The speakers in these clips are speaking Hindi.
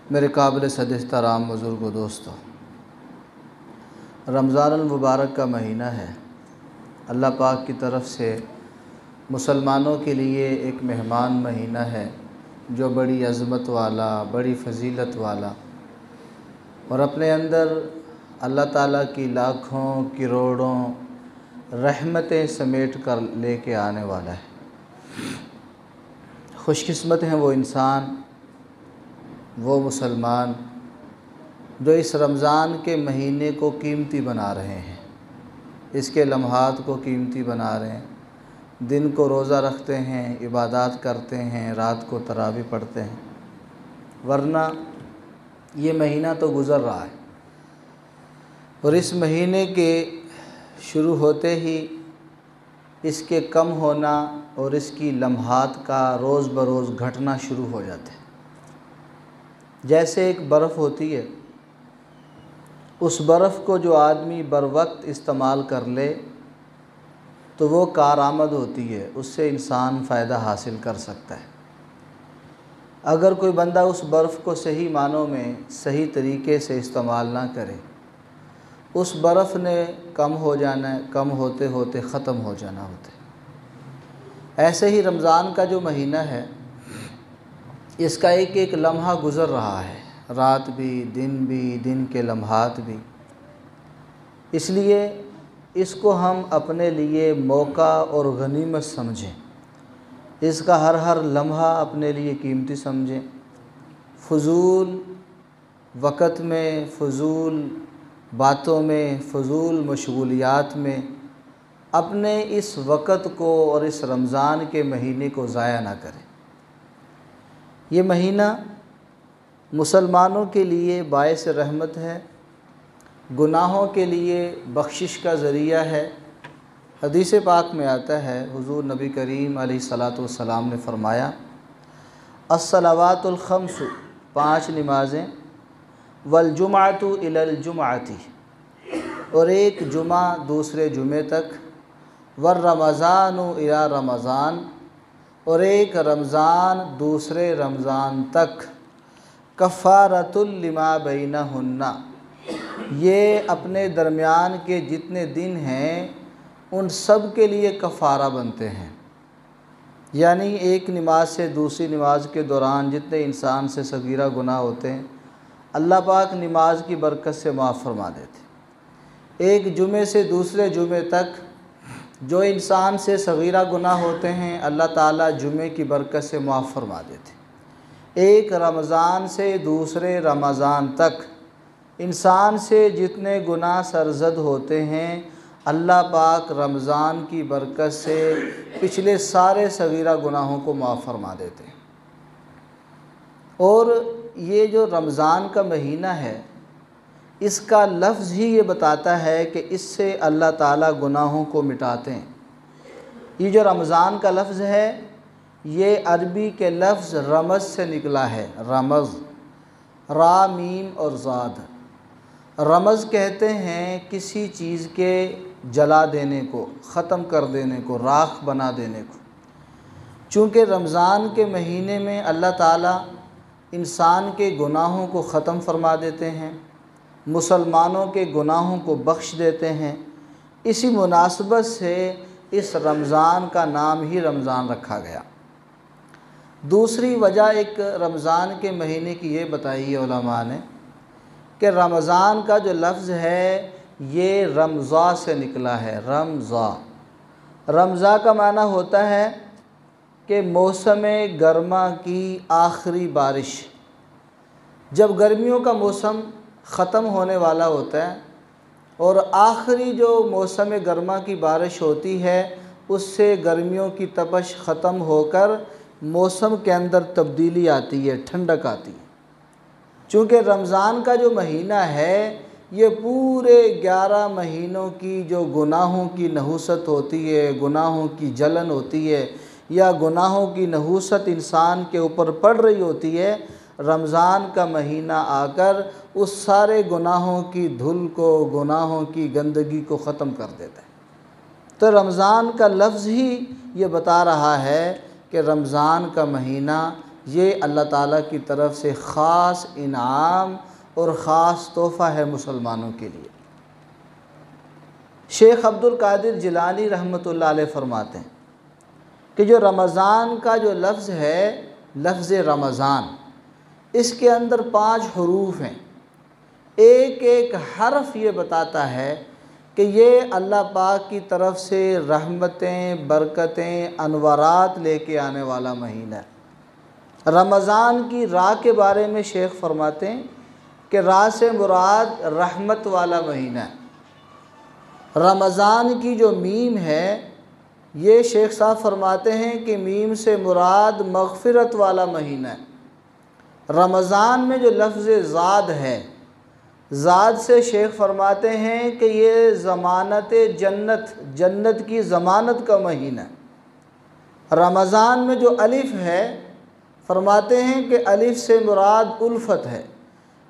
मेरे काबिल सद एहतराम बुज़ुर्ग दोस्तों, रमज़ानुल मुबारक का महीना है। अल्लाह पाक की तरफ़ से मुसलमानों के लिए एक मेहमान महीना है जो बड़ी अज़मत वाला, बड़ी फ़जीलत वाला और अपने अंदर अल्लाह ताला की लाखों करोड़ों रहमतें समेट कर लेके आने वाला है। खुशकिस्मत हैं वो इंसान, वो मुसलमान जो इस रमज़ान के महीने को कीमती बना रहे हैं, इसके लम्हात को कीमती बना रहे हैं, दिन को रोज़ा रखते हैं, इबादत करते हैं, रात को तरावी पढ़ते हैं। वरना ये महीना तो गुज़र रहा है और इस महीने के शुरू होते ही इसके कम होना और इसकी लम्हात का रोज़ बरोज़ घटना शुरू हो जाते हैं। जैसे एक बर्फ़ होती है, उस बर्फ़ को जो आदमी बर वक्त इस्तेमाल कर ले तो वो कारआमद होती है, उससे इंसान फ़ायदा हासिल कर सकता है। अगर कोई बंदा उस बर्फ़ को सही मानों में सही तरीके से इस्तेमाल ना करे, उस बर्फ़ ने कम हो जाना है, कम होते होते ख़त्म हो जाना होता है। ऐसे ही रमज़ान का जो महीना है, इसका एक एक लम्हा गुज़र रहा है, रात भी, दिन के लम्हात भी। इसलिए इसको हम अपने लिए मौका और गनीमत समझें, इसका हर हर लम्हा अपने लिए कीमती समझें। फ़ुज़ूल वक़्त में, फ़ुज़ूल बातों में, फ़ुज़ूल मशगूलियात में अपने इस वक़्त को और इस रमज़ान के महीने को ज़ाया ना करें। ये महीना मुसलमानों के लिए बाइस रहमत है, गुनाहों के लिए बख्शिश का ज़रिया है। हदीस पाक में आता है, हुज़ूर नबी करीम अलैहिस्सलातु वस्सलाम ने फ़रमाया, अस्सलावातुल खम्सु, 5 नमाज़ें, वल जुमअतु इलल जुमअती, और एक जुमा दूसरे जुमे तक, वर रमज़ानु इला रमज़ान, और एक रमज़ान दूसरे रमज़ान तक, कफ़ारतुल लिमा बैनहुन्ना, ये अपने दरमियान के जितने दिन हैं उन सब के लिए कफ़ारा बनते हैं। यानी एक नमाज से दूसरी नमाज के दौरान जितने इंसान से सगीरा गुनाह होते हैं, अल्लाह पाक नमाज की बरकत से माफ़ फरमा देते। एक जुमे से दूसरे जुमे तक जो इंसान से सगीरा गुनाह होते हैं, अल्लाह ताला जुमे की बरकत से माफ़ फरमा देते। एक रमज़ान से दूसरे रमज़ान तक इंसान से जितने गुनाह सरज़द होते हैं, अल्लाह पाक रमज़ान की बरकत से पिछले सारे सगीरा गुनाहों को माफ़ फरमा देते हैं। और ये जो रमज़ान का महीना है, इसका लफ्ज़ ही ये बताता है कि इससे अल्लाह ताला गुनाहों को मिटाते हैं। ये जो रमज़ान का लफ्ज़ है, ये अरबी के लफ्ज़ रमज़ से निकला है। रमज़, रा मीम और ज़ाद। रमज़ कहते हैं किसी चीज़ के जला देने को, ख़त्म कर देने को, राख बना देने को। चूँकि रमज़ान के महीने में अल्लाह ताला इंसान के गुनाहों को ख़त्म फरमा देते हैं, मुसलमानों के गुनाहों को बख्श देते हैं, इसी मुनासबत से इस रमज़ान का नाम ही रमज़ान रखा गया। दूसरी वजह एक रमज़ान के महीने की ये बताई है उलमा ने कि रमज़ान का जो लफ्ज़ है ये रमज़ा से निकला है। रमज़ा, रमज़ा का माना होता है कि मौसम गर्मा की आखिरी बारिश। जब गर्मियों का मौसम ख़त्म होने वाला होता है और आखिरी जो मौसम गर्मा की बारिश होती है, उससे गर्मियों की तपश ख़त्म होकर मौसम के अंदर तब्दीली आती है, ठंडक आती है। चूँकि रमज़ान का जो महीना है, ये पूरे 11 महीनों की जो गुनाहों की नहूसत होती है, गुनाहों की जलन होती है या गुनाहों की नहूसत इंसान के ऊपर पड़ रही होती है, रमज़ान का महीना आकर उस सारे गुनाहों की धुल को, गुनाहों की गंदगी को ख़त्म कर देता है। तो रमज़ान का लफ्ज़ ही ये बता रहा है कि रमज़ान का महीना ये अल्लाह ताला की तरफ से ख़ास इनाम और ख़ास तोहफ़ा है मुसलमानों के लिए। शेख अब्दुल कादिर जिलानी रहमतुल्लाह अलैह फरमाते हैं कि जो रमज़ान का जो लफ्ज़ है, लफ्ज़ रमज़ान, इसके अंदर 5 हरूफ हैं। एक एक हर्फ ये बताता है कि ये अल्लाह पाक की तरफ से रहमतें, बरकतें, अनवारात लेके आने वाला महीना है। रमज़ान की रा के बारे में शेख फरमाते हैं कि रा से मुराद रहमत वाला महीना है। रमज़ान की जो मीम है, ये शेख साहब फरमाते हैं कि मीम से मुराद मग़फ़िरत वाला महीना है। रमज़ान में जो लफ्ज़ ज़ाद है, ज़ाद से शेख फरमाते हैं कि ये ज़मानत जन्नत, जन्नत की ज़मानत का महीना है। रमज़ान में जो अलिफ़ है, फरमाते हैं कि अलिफ़ से मुराद उल्फ़त है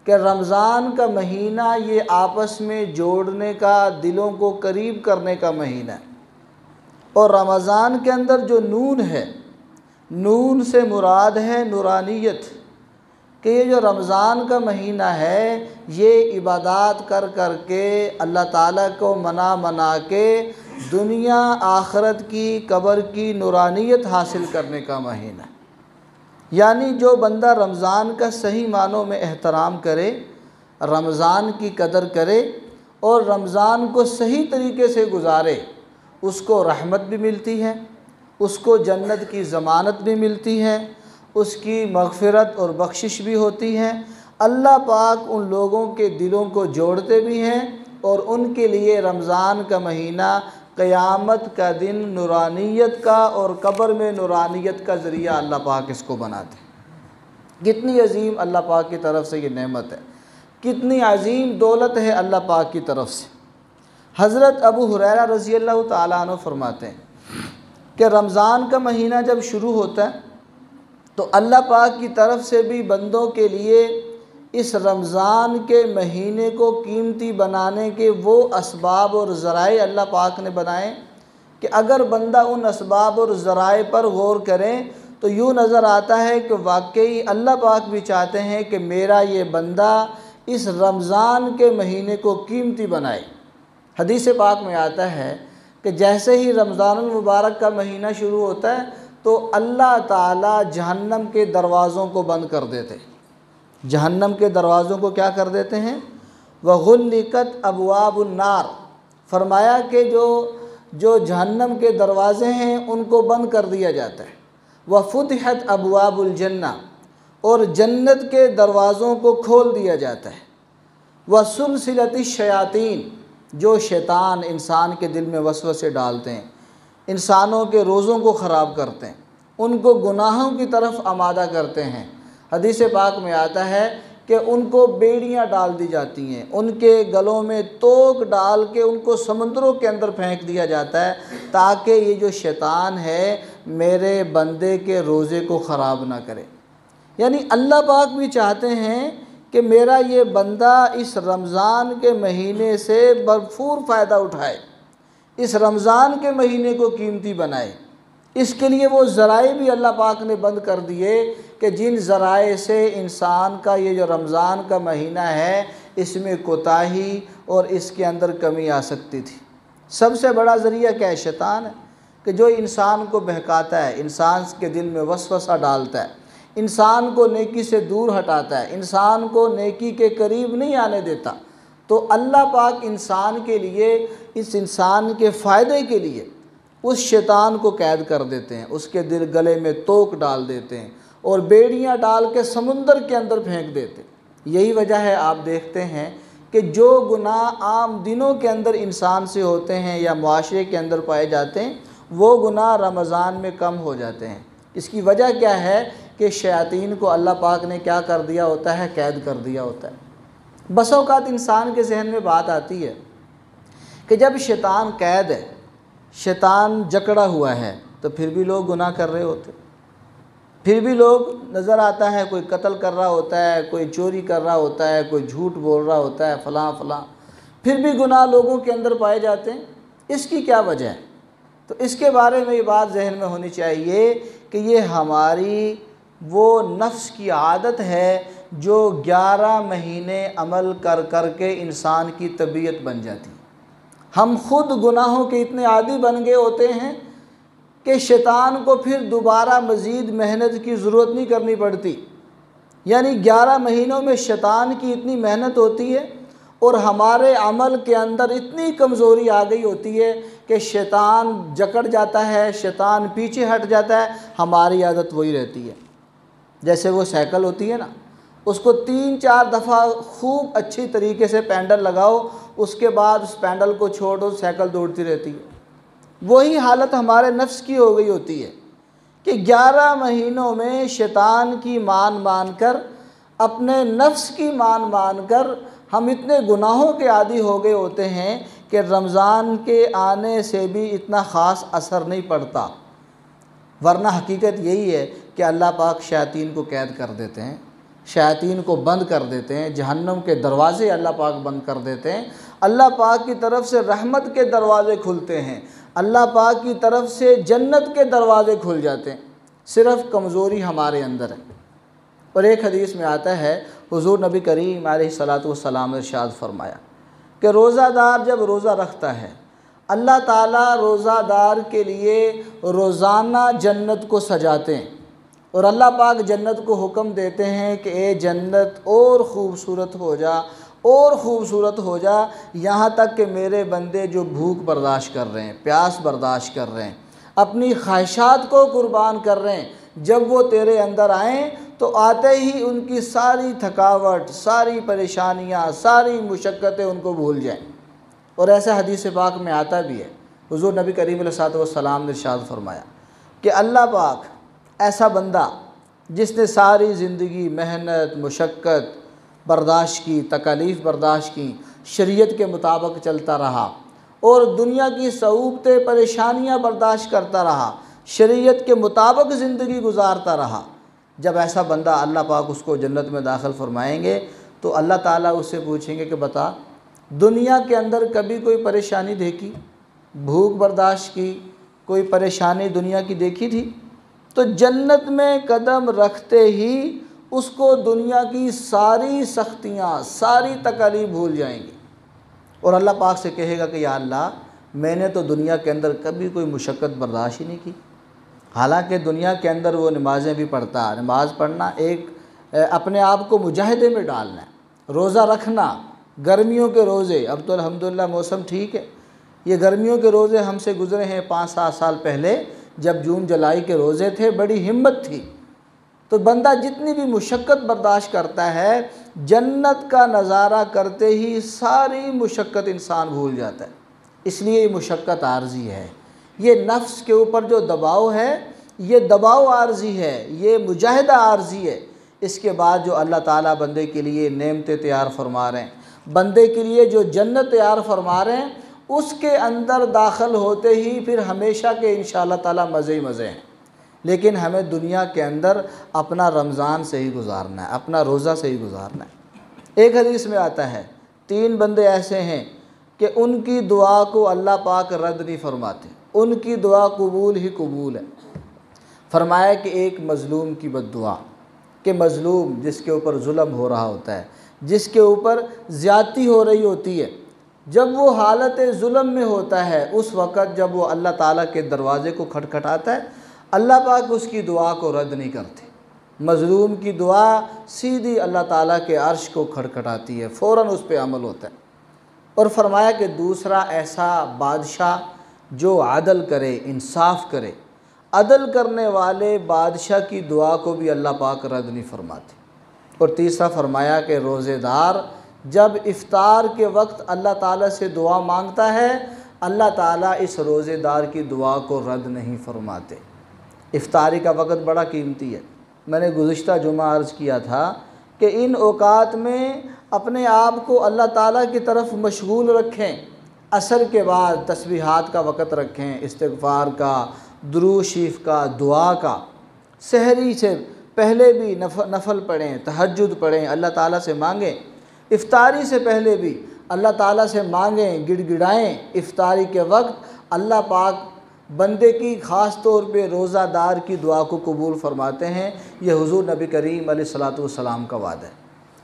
कि रमज़ान का महीना ये आपस में जोड़ने का, दिलों को करीब करने का महीना है। और रमज़ान के अंदर जो नून है, नून से मुराद है नूरानियत, कि ये जो रमज़ान का महीना है, ये इबादत कर कर के अल्लाह ताला को मना मना के दुनिया आखरत की, कब्र की नूरानियत हासिल करने का महीना है। यानी जो बंदा रमज़ान का सही मानों में एहतराम करे, रमज़ान की कदर करे और रमज़ान को सही तरीके से गुजारे, उसको रहमत भी मिलती है, उसको जन्नत की ज़मानत भी मिलती है, उसकी मग़फ़िरत और बख्शिश भी होती है। अल्लाह पाक उन लोगों के दिलों को जोड़ते भी हैं और उनके लिए रमज़ान का महीना क़यामत का दिन नूरानियत का और कब्र में नूरानियत का ज़रिया अल्लाह पाक इसको बनाते हैं। कितनी अजीम अल्लाह पाक की तरफ से ये नेमत है, कितनी अजीम दौलत है अल्लाह पाक की तरफ से। हज़रत अबू हुरैरा रज़ी अल्लाह ताला अन्हु फरमाते हैं कि रमज़ान का महीना जब शुरू होता है तो अल्लाह पाक की तरफ से भी बंदों के लिए इस रमज़ान के महीने को कीमती बनाने के वो असबाब और ज़राए अल्लाह पाक ने बनाए कि अगर बंदा उन असबाब और ज़राए पर गौर करें तो यूँ नज़र आता है कि वाकई अल्लाह पाक भी चाहते हैं कि मेरा ये बंदा इस रमज़ान के महीने को कीमती बनाए। हदीस पाक में आता है कि जैसे ही रमज़ानुल मुबारक का महीना शुरू होता है तो अल्लाह ताला जहन्नम के दरवाज़ों को बंद कर देते, जहन्नम के दरवाज़ों को क्या कर देते हैं, वग़ुल्लिक़त अबवाबुन्नार, फरमाया कि जो जहन्नम के दरवाज़े हैं उनको बंद कर दिया जाता है। वफ़ुतिहत अबवाबुल जन्ना, और जन्नत के दरवाज़ों को खोल दिया जाता है। वसुलसिलतिश शयातीन, जो शैतान इंसान के दिल में वसवसे डालते हैं, इंसानों के रोज़ों को ख़राब करते हैं, उनको गुनाहों की तरफ आमादा करते हैं। हदीस पाक में आता है कि उनको बेड़ियाँ डाल दी जाती हैं, उनके गलों में तोक डाल के उनको समंदरों के अंदर फेंक दिया जाता है ताकि ये जो शैतान है मेरे बंदे के रोज़े को ख़राब ना करे। यानी अल्लाह पाक भी चाहते हैं कि मेरा ये बंदा इस रमज़ान के महीने से भरपूर फ़ायदा उठाए, इस रमज़ान के महीने को कीमती बनाए। इसके लिए वो ज़राए भी अल्लाह पाक ने बंद कर दिए कि जिन ज़राए से इंसान का ये जो रमज़ान का महीना है इसमें कोताही और इसके अंदर कमी आ सकती थी। सबसे बड़ा ज़रिया क्या है? शैतान है, कि जो इंसान को बहकाता है, इंसान के दिल में वसवसा डालता है, इंसान को नेकी से दूर हटाता है, इंसान को नेकी के करीब नहीं आने देता। तो अल्लाह पाक इंसान के लिए, इस इंसान के फ़ायदे के लिए उस शैतान को कैद कर देते हैं, उसके दिल गले में तोक डाल देते हैं और बेड़ियाँ डाल के समुंदर के अंदर फेंक देते हैं। यही वजह है आप देखते हैं कि जो गुनाह आम दिनों के अंदर इंसान से होते हैं या मुआशरे के अंदर पाए जाते हैं वो गुनाह रमज़ान में कम हो जाते हैं। इसकी वजह क्या है कि शयातीन को अल्लाह पाक ने क्या कर दिया होता है? कैद कर दिया होता है। बस औक़ात इंसान के जहन में बात आती है कि जब शैतान कैद है, शैतान जकड़ा हुआ है, तो फिर भी लोग गुनाह कर रहे होते, फिर भी लोग नज़र आता है कोई कत्ल कर रहा होता है, कोई चोरी कर रहा होता है, कोई झूठ बोल रहा होता है, फ़लाँ फ़लाँ, फिर भी गुनाह लोगों के अंदर पाए जाते हैं। इसकी क्या वजह है? तो इसके बारे में ये बात जहन में होनी चाहिए कि ये हमारी वो नफ्स की आदत है जो 11 महीने अमल कर कर के इंसान की तबीयत बन जाती है। हम खुद गुनाहों के इतने आदी बन गए होते हैं कि शैतान को फिर दोबारा मज़ीद मेहनत की ज़रूरत नहीं करनी पड़ती। यानी 11 महीनों में शैतान की इतनी मेहनत होती है और हमारे अमल के अंदर इतनी कमज़ोरी आ गई होती है कि शैतान जकड़ जाता है, शैतान पीछे हट जाता है, हमारी आदत वही रहती है। जैसे वो साइकिल होती है ना, उसको 3-4 दफ़ा खूब अच्छी तरीके से पैडल लगाओ, उसके बाद उस पैडल को छोड़ दो, साइकिल दौड़ती रहती है। वही हालत हमारे नफ्स की हो गई होती है कि 11 महीनों में शैतान की मान कर, अपने नफ्स की मान कर हम इतने गुनाहों के आदी हो गए होते हैं कि रमज़ान के आने से भी इतना ख़ास असर नहीं पड़ता। वरना हकीकत यही है कि अल्लाह पाक शैतान को कैद कर देते हैं, शैतान को बंद कर देते हैं, जहन्नम के दरवाज़े अल्लाह पाक बंद कर देते हैं। अल्लाह पाक की तरफ से रहमत के दरवाज़े खुलते हैं, अल्लाह पाक की तरफ से जन्नत के दरवाज़े खुल जाते हैं। सिर्फ़ कमज़ोरी हमारे अंदर है। और एक हदीस में आता है, हुज़ूर नबी करीम अलैहिस्सलातु वस्सलाम ने इरशाद फरमाया कि रोज़ादार जब रोज़ा रखता है, अल्लाह ताला रोज़ादार के लिए रोज़ाना जन्नत को सजाते हैं और अल्लाह पाक जन्नत को हुक्म देते हैं कि ए जन्नत और ख़ूबसूरत हो जा, और ख़ूबसूरत हो जा, यहाँ तक कि मेरे बंदे जो भूख बर्दाश्त कर रहे हैं, प्यास बर्दाश्त कर रहे हैं, अपनी ख्वाहिशात को कुर्बान कर रहे हैं, जब वो तेरे अंदर आएँ तो आते ही उनकी सारी थकावट, सारी परेशानियाँ, सारी मुशक्क़तें उनको भूल जाएँ। और ऐसा हदीस पाक में आता भी है, हुज़ूर नबी करीम अलैहिस्सलातु वस्सलाम ने इरशाद फरमाया कि अल्लाह पाक ऐसा बंदा जिसने सारी ज़िंदगी मेहनत, मुशक्क़त बर्दाश्त की, तकालीफ़ बर्दाश्त की, शरीयत के मुताबिक चलता रहा और दुनिया की सऊबतें, परेशानियाँ बर्दाश्त करता रहा, शरीयत के मुताबिक ज़िंदगी गुजारता रहा, जब ऐसा बंदा अल्लाह पाक उसको जन्नत में दाखिल फरमाएंगे तो अल्लाह ताला उससे पूछेंगे कि बता, दुनिया के अंदर कभी कोई परेशानी देखी, भूख बर्दाश्त की, कोई परेशानी दुनिया की देखी थी? तो जन्नत में कदम रखते ही उसको दुनिया की सारी सख्तियाँ, सारी तकलीफ़ भूल जाएंगी और अल्लाह पाक से कहेगा कि या अल्लाह, मैंने तो दुनिया के अंदर कभी कोई मुशक्क़त बर्दाश्त ही नहीं की। हालांकि दुनिया के अंदर वो नमाज़ें भी पढ़ता है, नमाज़ पढ़ना एक अपने आप को मुजाहिदे में डालना है, रोज़ा रखना, गर्मियों के रोज़े, अब तो अल्हम्दुलिल्लाह मौसम ठीक है, ये गर्मियों के रोज़े हमसे गुज़रे हैं 5-7 साल पहले, जब जून जुलाई के रोज़े थे, बड़ी हिम्मत थी। तो बंदा जितनी भी मुशक्क़त बर्दाश्त करता है, जन्नत का नज़ारा करते ही सारी मुशक्क़त इंसान भूल जाता है। इसलिए ये मुशक्क़त आर्जी है, ये नफ्स के ऊपर जो दबाव है, ये दबाव आर्जी है, ये मुजाहिदा आर्जी है। इसके बाद जो अल्लाह ताला बंदे के लिए नेमतें तैयार फरमा रहे हैं, बंदे के लिए जो जन्नत तैयार फरमा रहे हैं, उसके अंदर दाखिल होते ही फिर हमेशा के इंशाअल्लाह ताला मज़े ही मज़े हैं। लेकिन हमें दुनिया के अंदर अपना रमज़ान से ही गुजारना है, अपना रोज़ा से ही गुजारना है। एक हदीस में आता है, 3 बंदे ऐसे हैं कि उनकी दुआ को अल्लाह पाक रद्द नहीं फरमाते, उनकी दुआ कबूल ही कबूल है। फरमाया कि एक मज़लूम की बद्दुआ, कि मज़लूम जिसके ऊपर जुल्म हो रहा होता है, जिसके ऊपर ज़्यादती हो रही होती है, जब वो हालत जुल्म में होता है, उस वक़्त जब वो अल्लाह ताला के दरवाज़े को खटखटाता है, अल्लाह पाक उसकी दुआ को रद्द नहीं करते। मज़लूम की दुआ सीधी अल्लाह ताला के अर्श को खटखटाती है, फ़ौरन उस पर अमल होता है। और फरमाया कि दूसरा ऐसा बादशाह जो अदल करे, इंसाफ करे, अदल करने वाले बादशाह की दुआ को भी अल्लाह पाक रद्द नहीं फरमाते। और तीसरा फरमाया कि रोज़ेदार जब इफ़्तार के वक्त अल्लाह ताला से दुआ मांगता है, अल्लाह ताला इस रोज़ेदार की दुआ को रद्द नहीं फरमाते। इफ़्तारी का वक़्त बड़ा कीमती है। मैंने गुज़िश्ता जुमा अर्ज़ किया था कि इन औकात में अपने आप को अल्लाह ताला की तरफ मशगूल रखें। असर के बाद तस्बीहात का वक़्त रखें, इस्तिग़फ़ार का, दुरूद शरीफ का, दुआ का। सहरी से पहले भी नफल पढ़ें, तहज्जुद पढ़ें, अल्लाह ताला से मांगें। इफ़्तारी से पहले भी अल्लाह ताला से मांगें, गिड़गिड़ाएँ। इफ़्तारी के वक्त अल्लाह पाक बंदे की ख़ास तौर पे रोज़ादार की दुआ को कबूल फ़रमाते हैं। ये हुज़ूर नबी करीम अलैहिस्सलातु वस्सलाम का वादा है।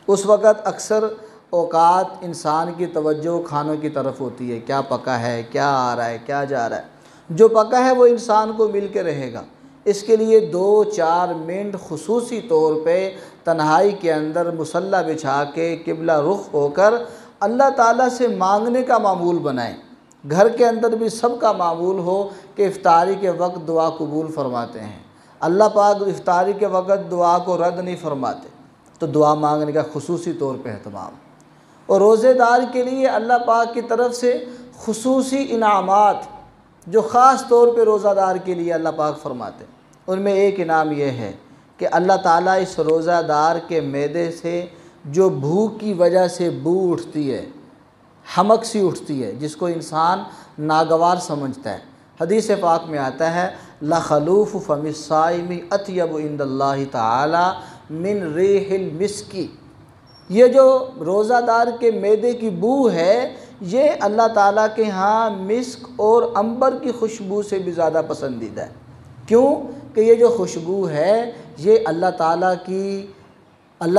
उस वक़्त अक्सर औक़ात इंसान की तवज्जो खानों की तरफ होती है, क्या पका है, क्या आ रहा है, क्या जा रहा है। जो पका है वो इंसान को मिल के रहेगा। इसके लिए 2-4 मिनट खुसूसी तौर पे तन्हाई के अंदर मुसल्ला बिछा के किबला रुख होकर अल्लाह ताला से मांगने का मामूल बनाएं। घर के अंदर भी सबका मामूल हो कि इफ्तारी के वक्त दुआ कबूल फ़रमाते हैं। अल्लाह पाक इफ्तारी के वक्त दुआ को रद्द नहीं फरमाते, तो दुआ मांगने का खुसूसी तौर पे अहतमाम। और रोज़ेदार के लिए अल्लाह पाक की तरफ से खुसूसी इनामात जो ख़ास तौर पे रोज़ादार के लिए अल्लाह पाक फ़रमाते हैं, उनमें एक इनाम यह है कि अल्लाह ताला इस रोज़ादार के मैदे से जो भूख की वजह से बू उठती है, हमक सी उठती है, जिसको इंसान नागवार समझता है, हदीस पाक में आता है लखलूफ़ फ़मिस्साइमी अत्यब इंदल्लाहि ताला मिन रिहिल मिस्की। ये जो रोज़ादार के मैदे की बू है, ये अल्लाह ताला के यहाँ मिस्क और अंबर की खुशबू से भी ज़्यादा पसंदीदा है। क्यों कि ये जो खुशबू है ये अल्लाह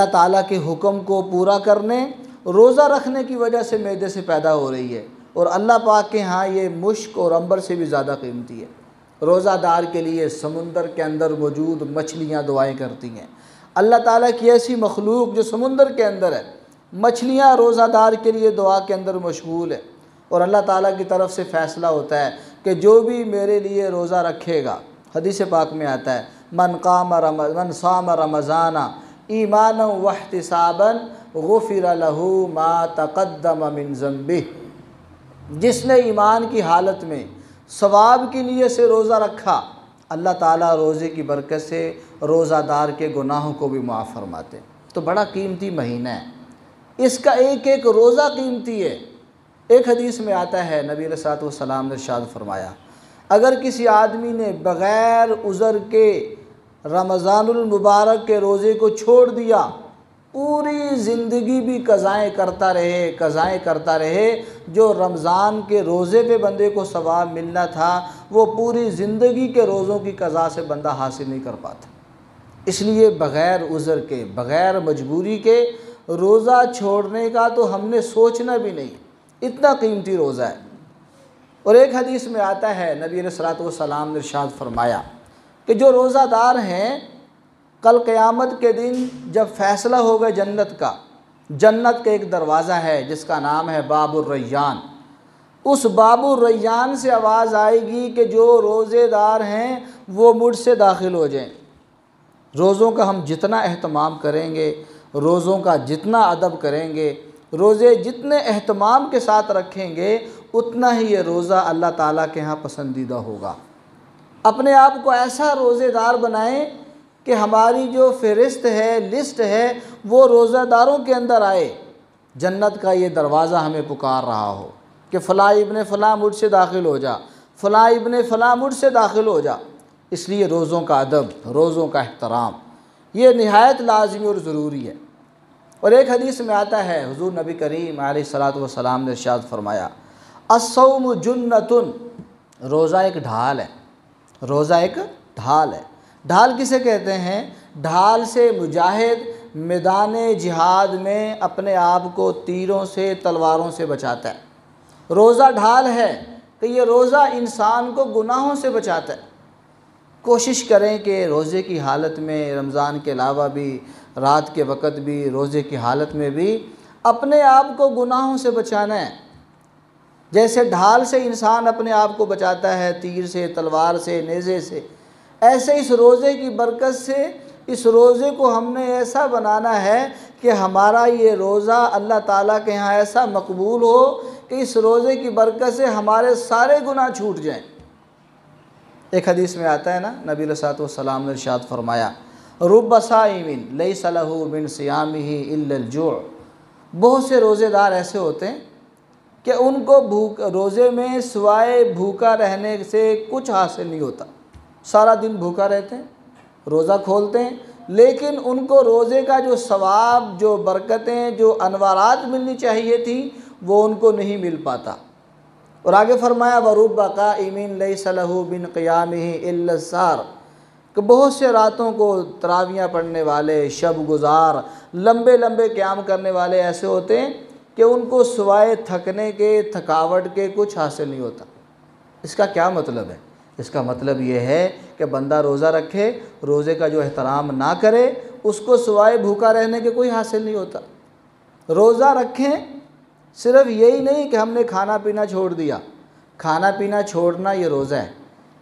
ताला के हुक्म को पूरा करने, रोज़ा रखने की वजह से मैदे से पैदा हो रही है। और अल्लाह पाक के यहाँ ये मुश्क और अंबर से भी ज़्यादा कीमती है। रोज़ादार के लिए समुंदर के अंदर मौजूद मछलियाँ दुआएं करती हैं। अल्लाह ताला की ऐसी मखलूक जो समुंदर के अंदर है, मछलियाँ रोज़ादार के लिए दुआ के अंदर मशगूल है। और अल्लाह ताला की तरफ से फ़ैसला होता है कि जो भी मेरे लिए रोज़ा रखेगा, हदीस पाक में आता है मन साम रमज़ाना ईमाना वहतिसाबन गुफ़िर लहू मा तक़द्दम मिन ज़ंबिह। जिसने ईमान की हालत में सवाब की नीयत से रोज़ा रखा, अल्लाह ताला रोज़े की बरकत से रोज़ादार के गुनाहों को भी माफ़ फरमाते। तो बड़ा कीमती महीना है, इसका एक एक रोज़ा कीमती है। एक हदीस में आता है नबी अलैहिस्सलातु वस्सलाम ने इरशाद फरमाया, अगर किसी आदमी ने बग़ैर उज़र के रमज़ानुल मुबारक के रोज़े को छोड़ दिया, पूरी ज़िंदगी भी कज़ाएँ करता रहे, जो रमज़ान के रोज़े पे बंदे को सवाब मिलना था वो पूरी ज़िंदगी के रोज़ों की कज़ा से बंदा हासिल नहीं कर पाता। इसलिए बग़ैर उज़र के, बग़ैर मजबूरी के रोज़ा छोड़ने का तो हमने सोचना भी नहीं, इतना कीमती रोज़ा है। और एक हदीस में आता है नबी अलैहिस्सलातु वस्सलाम ने इरशाद फरमाया कि जो रोज़ादार हैं, कल क़यामत के दिन जब फ़ैसला होगा जन्नत का एक दरवाज़ा है जिसका नाम है बाबुर रैयान। उस बाबुर रैयान से आवाज़ आएगी कि जो रोज़ेदार हैं वो मुझसे दाखिल हो जाएं। रोज़ों का हम जितना एहतमाम करेंगे, रोज़ों का जितना अदब करेंगे, रोज़े जितने एहतमाम के साथ रखेंगे, उतना ही ये रोज़ा अल्लाह ताला के यहाँ पसंदीदा होगा। अपने आप को ऐसा रोज़ेदार बनाएं कि हमारी जो फ़हरिस्त है, लिस्ट है, वो रोज़ादारों के अंदर आए। जन्नत का ये दरवाज़ा हमें पुकार रहा हो कि फ़लाँ इब्ने फ़लाँ मुझसे दाखिल हो जा, फ़लाँ इब्ने फ़लाँ मुझसे दाखिल हो जा। इसलिए रोज़ों का अदब, रोज़ों का एहतराम ये निहायत लाज़मी और ज़रूरी है। और एक हदीस में आता है हुज़ूर नबी करीम अलैहिस्सलातु वस्सलाम ने इरशाद फरमाया अस्सौम जुन्नतुन, रोज़ा एक ढाल है। रोज़ा एक ढाल है। ढाल किसे कहते हैं? ढाल से मुजाहिद मैदान जिहाद में अपने आप को तीरों से, तलवारों से बचाता है। रोज़ा ढाल है कि ये रोज़ा इंसान को गुनाहों से बचाता है। कोशिश करें कि रोज़े की हालत में, रमज़ान के अलावा भी, रात के वक़्त भी, रोज़े की हालत में भी अपने आप को गुनाहों से बचाना है। जैसे ढाल से इंसान अपने आप को बचाता है, तीर से, तलवार से, नेज़े से, ऐसे इस रोज़े की बरकत से इस रोज़े को हमने ऐसा बनाना है कि हमारा ये रोज़ा अल्लाह ताला के यहाँ ऐसा मकबूल हो कि इस रोज़े की बरकत से हमारे सारे गुनाह छूट जाएं। एक हदीस में आता है ना, नबी अलैहिस्सलातु वस्सलाम ने इरशाद फरमाया रुब्ब साइमिन लैसा लहू मिन सियामिही इल्लल जू'। बहुत से रोज़ेदार ऐसे होते हैं कि उनको रोज़े में सिवाय भूखा रहने से कुछ हासिल नहीं होता। सारा दिन भूखा रहते हैं, रोज़ा खोलते हैं, लेकिन उनको रोज़े का जो सवाब, जो बरकतें, जो अनवारात मिलनी चाहिए थी, वो उनको नहीं मिल पाता। और आगे फरमाया वरुब्बा काइमिन लैसा लहू बिन क़ियामिही इल्ला सार, कि बहुत से रातों को तरावियाँ पढ़ने वाले, शब गुज़ार, लंबे लंबे क़याम करने वाले ऐसे होते हैं कि उनको सिवाय थकने के, थकावट के कुछ हासिल नहीं होता। इसका क्या मतलब है? इसका मतलब ये है कि बंदा रोज़ा रखे, रोज़े का जो एहतराम ना करे, उसको सिवाय भूखा रहने के कोई हासिल नहीं होता। रोज़ा रखें, सिर्फ़ यही नहीं कि हमने खाना पीना छोड़ दिया, खाना पीना छोड़ना ये रोज़ा है,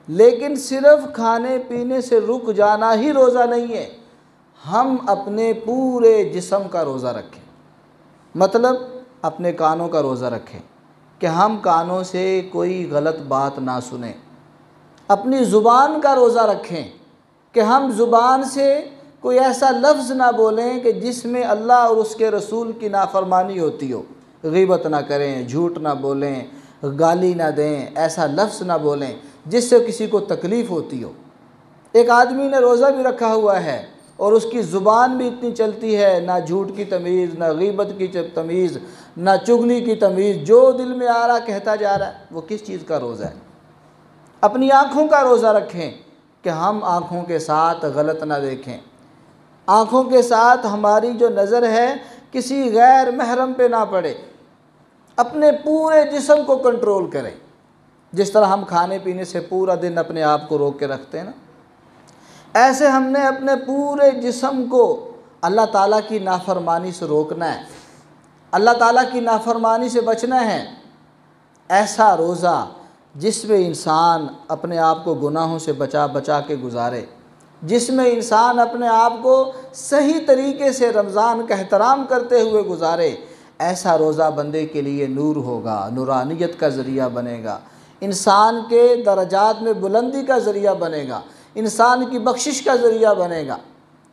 लेकिन सिर्फ़ खाने पीने से रुक जाना ही रोज़ा नहीं है। हम अपने पूरे जिस्म का रोज़ा रखें, मतलब अपने कानों का रोज़ा रखें कि हम कानों से कोई गलत बात ना सुने। अपनी ज़ुबान का रोज़ा रखें कि हम ज़ुबान से कोई ऐसा लफ्ज़ ना बोलें कि जिसमें अल्लाह और उसके रसूल की नाफरमानी होती हो। ग़ीबत ना करें, झूठ ना बोलें, गाली ना दें, ऐसा लफ्ज़ ना बोलें जिससे किसी को तकलीफ़ होती हो। एक आदमी ने रोज़ा भी रखा हुआ है और उसकी ज़ुबान भी इतनी चलती है, ना झूठ की तमीज़, ना ग़ीबत की तमीज़, ना चुगली की तमीज़, जो दिल में आ रहा कहता जा रहा है। वो किस चीज़ का रोज़ा है? अपनी आँखों का रोज़ा रखें कि हम आँखों के साथ गलत ना देखें, आँखों के साथ हमारी जो नज़र है किसी गैर महरम पे ना पड़े। अपने पूरे जिस्म को कंट्रोल करें, जिस तरह हम खाने पीने से पूरा दिन अपने आप को रोक के रखते हैं ना, ऐसे हमने अपने पूरे जिस्म को अल्लाह ताला की नाफरमानी से रोकना है, अल्लाह ताला की नाफरमानी से बचना है। ऐसा रोज़ा जिसमें इंसान अपने आप को गुनाहों से बचा बचा के गुजारे, जिसमें इंसान अपने आप को सही तरीके से रमज़ान का एहतराम करते हुए गुजारे, ऐसा रोज़ा बंदे के लिए नूर होगा, नूरानियत का ज़रिया बनेगा, इंसान के दर्जात में बुलंदी का ज़रिया बनेगा, इंसान की बख्शिश का ज़रिया बनेगा।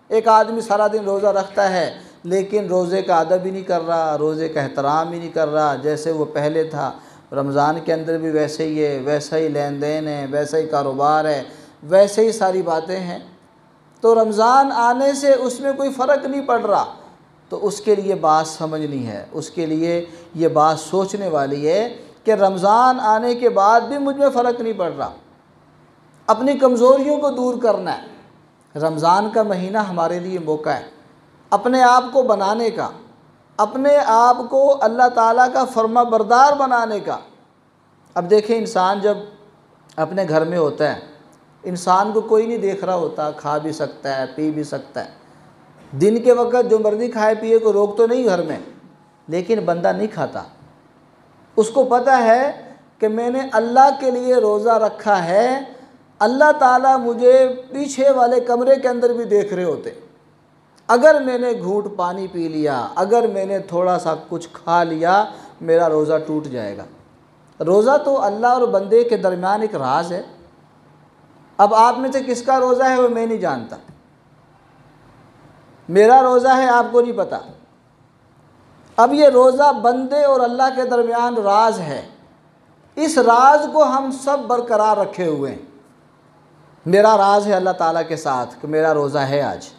एक आदमी सारा दिन रोज़ा रखता है लेकिन रोज़े का अदब ही नहीं कर रहा, रोज़े का एहतराम ही नहीं कर रहा जैसे वो पहले था। रमज़ान के अंदर भी वैसे ही है, वैसा ही लेन देन है, वैसा ही कारोबार है, वैसे ही सारी बातें हैं। तो रमज़ान आने से उसमें कोई फ़र्क नहीं पड़ रहा, तो उसके लिए बात समझनी है, उसके लिए ये बात सोचने वाली है कि रमज़ान आने के बाद भी मुझ में फ़र्क नहीं पड़ रहा। अपनी कमज़ोरियों को दूर करना है। रमज़ान का महीना हमारे लिए मौका है अपने आप को बनाने का, अपने आप को अल्लाह ताला का फर्मा बरदार बनाने का। अब देखें, इंसान जब अपने घर में होता है, इंसान को कोई नहीं देख रहा होता, खा भी सकता है, पी भी सकता है, दिन के वक्त जो मर्ज़ी खाए पिए को रोक तो नहीं घर में, लेकिन बंदा नहीं खाता। उसको पता है कि मैंने अल्लाह के लिए रोज़ा रखा है, अल्लाह ताला मुझे पीछे वाले कमरे के अंदर भी देख रहे होते। अगर मैंने घूंट पानी पी लिया, अगर मैंने थोड़ा सा कुछ खा लिया, मेरा रोज़ा टूट जाएगा। रोज़ा तो अल्लाह और बंदे के दरमियान एक राज है। अब आप में से किसका रोज़ा है वो मैं नहीं जानता, मेरा रोज़ा है आपको नहीं पता। अब ये रोज़ा बंदे और अल्लाह के दरमियान राज है, इस राज को हम सब बरकरार रखे हुए हैं। मेरा राज है अल्लाह ताला के साथ कि मेरा रोज़ा है आज।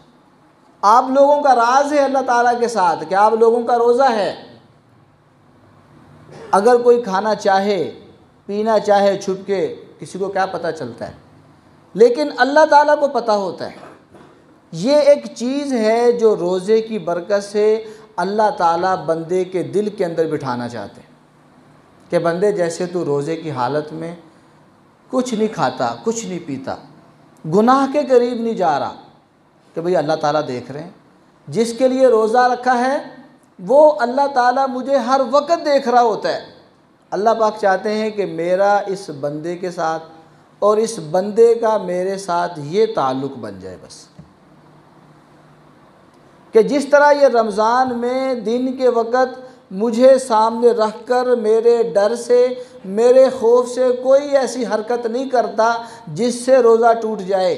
आप लोगों का राज है अल्लाह ताला के साथ कि आप लोगों का रोज़ा है। अगर कोई खाना चाहे, पीना चाहे छुप के, किसी को क्या पता चलता है, लेकिन अल्लाह ताला को पता होता है। ये एक चीज़ है जो रोज़े की बरकत से अल्लाह ताला बंदे के दिल के अंदर बिठाना चाहते हैं कि बंदे, जैसे तू रोज़े की हालत में कुछ नहीं खाता, कुछ नहीं पीता, गुनाह के करीब नहीं जा रहा, कि भाई अल्लाह ताला देख रहे हैं। जिसके लिए रोज़ा रखा है वो अल्लाह ताला मुझे हर वक्त देख रहा होता है। अल्लाह पाक चाहते हैं कि मेरा इस बंदे के साथ और इस बंदे का मेरे साथ ये ताल्लुक़ बन जाए बस, कि जिस तरह ये रमज़ान में दिन के वक़्त मुझे सामने रख कर मेरे डर से, मेरे खौफ से कोई ऐसी हरकत नहीं करता जिससे रोज़ा टूट जाए।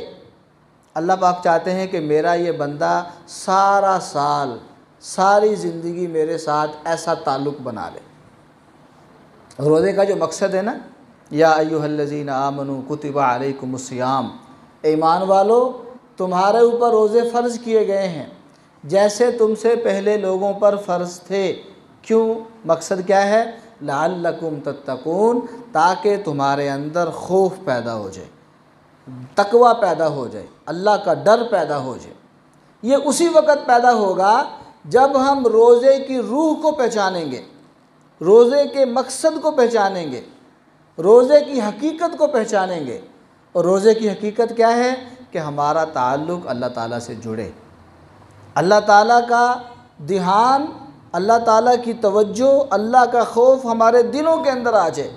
अल्लाह पाक चाहते हैं कि मेरा ये बंदा सारा साल, सारी ज़िंदगी मेरे साथ ऐसा ताल्लुक़ बना ले। रोज़े का जो मकसद है ना, या अय्युहल्लज़ीना आमनू कुतिबा अलैकुमुस्सियाम, ईमान वालो तुम्हारे ऊपर रोज़े फ़र्ज़ किए गए हैं जैसे तुमसे पहले लोगों पर फ़र्ज़ थे। क्यों? मकसद क्या है? लअल्लकुम तत्तकून, ताकि तुम्हारे अंदर खौफ पैदा हो जाए, तकवा पैदा हो जाए, अल्लाह का डर पैदा हो जाए। ये उसी वक़्त पैदा होगा जब हम रोज़े की रूह को पहचानेंगे, रोज़े के मकसद को पहचानेंगे, रोज़े की हकीकत को पहचानेंगे। और रोज़े की हकीकत क्या है कि हमारा ताल्लुक़ अल्लाह ताला से जुड़े, अल्लाह ताला का ध्यान, अल्लाह ताला की तवज्जो, अल्लाह का खौफ हमारे दिलों के अंदर आ जाए।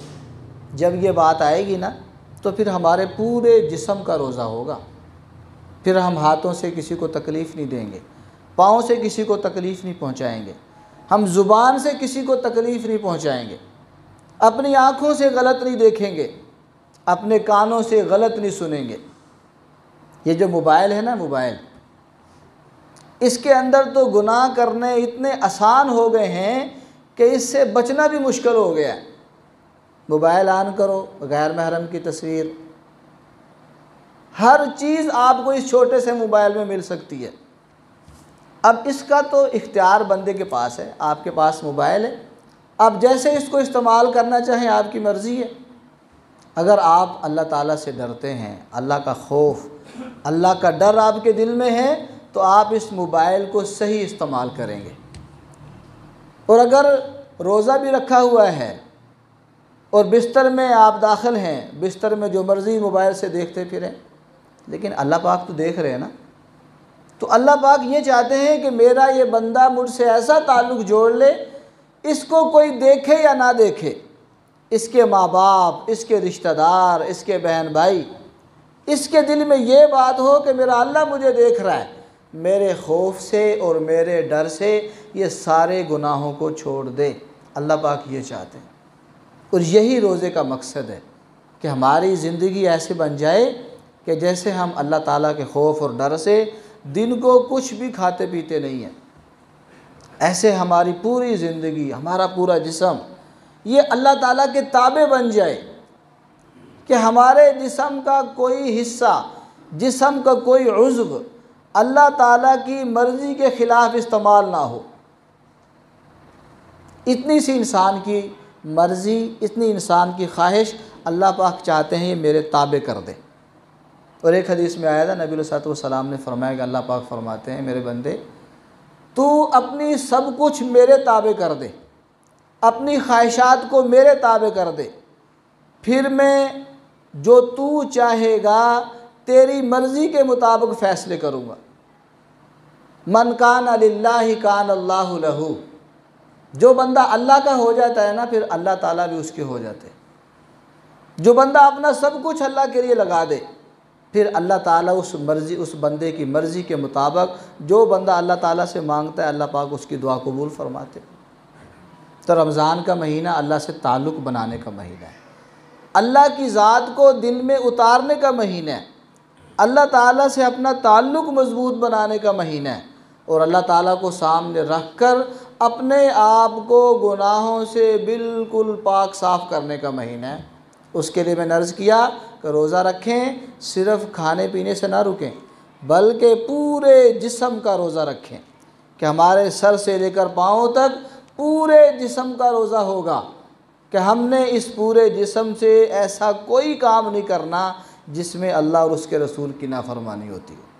जब ये बात आएगी ना तो फिर हमारे पूरे जिस्म का रोज़ा होगा। फिर हम हाथों से किसी को तकलीफ़ नहीं देंगे, पाँव से किसी को तकलीफ़ नहीं पहुँचाएँगे, हम ज़ुबान से किसी को तकलीफ़ नहीं पहुँचाएँगे, अपनी आँखों से गलत नहीं देखेंगे, अपने कानों से गलत नहीं सुनेंगे। ये जो मोबाइल है ना, मोबाइल, इसके अंदर तो गुनाह करने इतने आसान हो गए हैं कि इससे बचना भी मुश्किल हो गया है। मोबाइल ऑन करो, गैर महरम की तस्वीर, हर चीज़ आपको इस छोटे से मोबाइल में मिल सकती है। अब इसका तो इख्तियार बंदे के पास है, आपके पास मोबाइल है, अब जैसे इसको इस्तेमाल करना चाहें आपकी मर्ज़ी है। अगर आप अल्लाह ताला से डरते हैं, अल्लाह का खौफ, अल्लाह का डर आपके दिल में है, तो आप इस मोबाइल को सही इस्तेमाल करेंगे। और अगर रोज़ा भी रखा हुआ है और बिस्तर में आप दाखिल हैं, बिस्तर में जो मर्ज़ी मोबाइल से देखते फिरें, लेकिन अल्लाह पाक तो देख रहे हैं ना। तो अल्लाह पाक ये चाहते हैं कि मेरा ये बंदा मुझसे ऐसा ताल्लुक़ जोड़ ले, इसको कोई देखे या ना देखे, इसके माँ बाप, इसके रिश्तेदार, इसके बहन भाई, इसके दिल में ये बात हो कि मेरा अल्लाह मुझे देख रहा है, मेरे खौफ से और मेरे डर से ये सारे गुनाहों को छोड़ दे। अल्लाह पाक ये चाहते हैं। और यही रोज़े का मकसद है कि हमारी ज़िंदगी ऐसे बन जाए कि जैसे हम अल्लाह ताला के खौफ और डर से दिन को कुछ भी खाते पीते नहीं हैं, ऐसे हमारी पूरी ज़िंदगी, हमारा पूरा जिस्म ये अल्लाह ताला के ताबे बन जाए, कि हमारे जिस्म का कोई हिस्सा, जिस्म का कोई उज़्व अल्लाह ताला की मर्ज़ी के ख़िलाफ़ इस्तेमाल ना हो। इतनी सी इंसान की मर्ज़ी, इतनी इंसान की ख्वाहिश अल्लाह पाक चाहते हैं ये मेरे ताबे कर दे। और एक हदीस में आया था, नबी सल्लल्लाहु अलैहि वसल्लम ने फरमाया कि अल्लाह पाक फरमाते हैं, मेरे बंदे तू अपनी सब कुछ मेरे ताबे कर दे, अपनी ख्वाहिशात को मेरे ताबे कर दे, फिर मैं जो तू चाहेगा तेरी मर्ज़ी के मुताबिक फ़ैसले करूँगा। मन कान लिल्लाहि कान अल्लाहु लहू, जो बंदा अल्लाह का हो जाता है ना, फिर अल्लाह ताला भी उसके हो जाते हैं। जो बंदा अपना सब कुछ अल्लाह के लिए लगा दे, फिर अल्लाह ताला उस बंदे की मर्ज़ी के मुताबिक जो बंदा अल्लाह ताला से मांगता है, अल्लाह पाक उसकी दुआ कबूल फरमाते। तो रमज़ान का महीना अल्लाह से ताल्लुक़ बनाने का महीना है, अल्लाह की ज़ात को दिल में उतारने का महीना है, अल्लाह ताला से अपना ताल्लुक़ मज़बूत बनाने का महीना है, और अल्लाह ताला को सामने रख कर अपने आप को गुनाहों से बिल्कुल पाक साफ़ करने का महीना है। उसके लिए मैंने अर्ज़ किया कि रोज़ा रखें, सिर्फ़ खाने पीने से ना रुकें, बल्कि पूरे जिस्म का रोज़ा रखें, कि हमारे सर से लेकर पाँव तक पूरे जिस्म का रोज़ा होगा, कि हमने इस पूरे जिस्म से ऐसा कोई काम नहीं करना जिसमें अल्लाह और उसके रसूल की नाफरमानी होती है।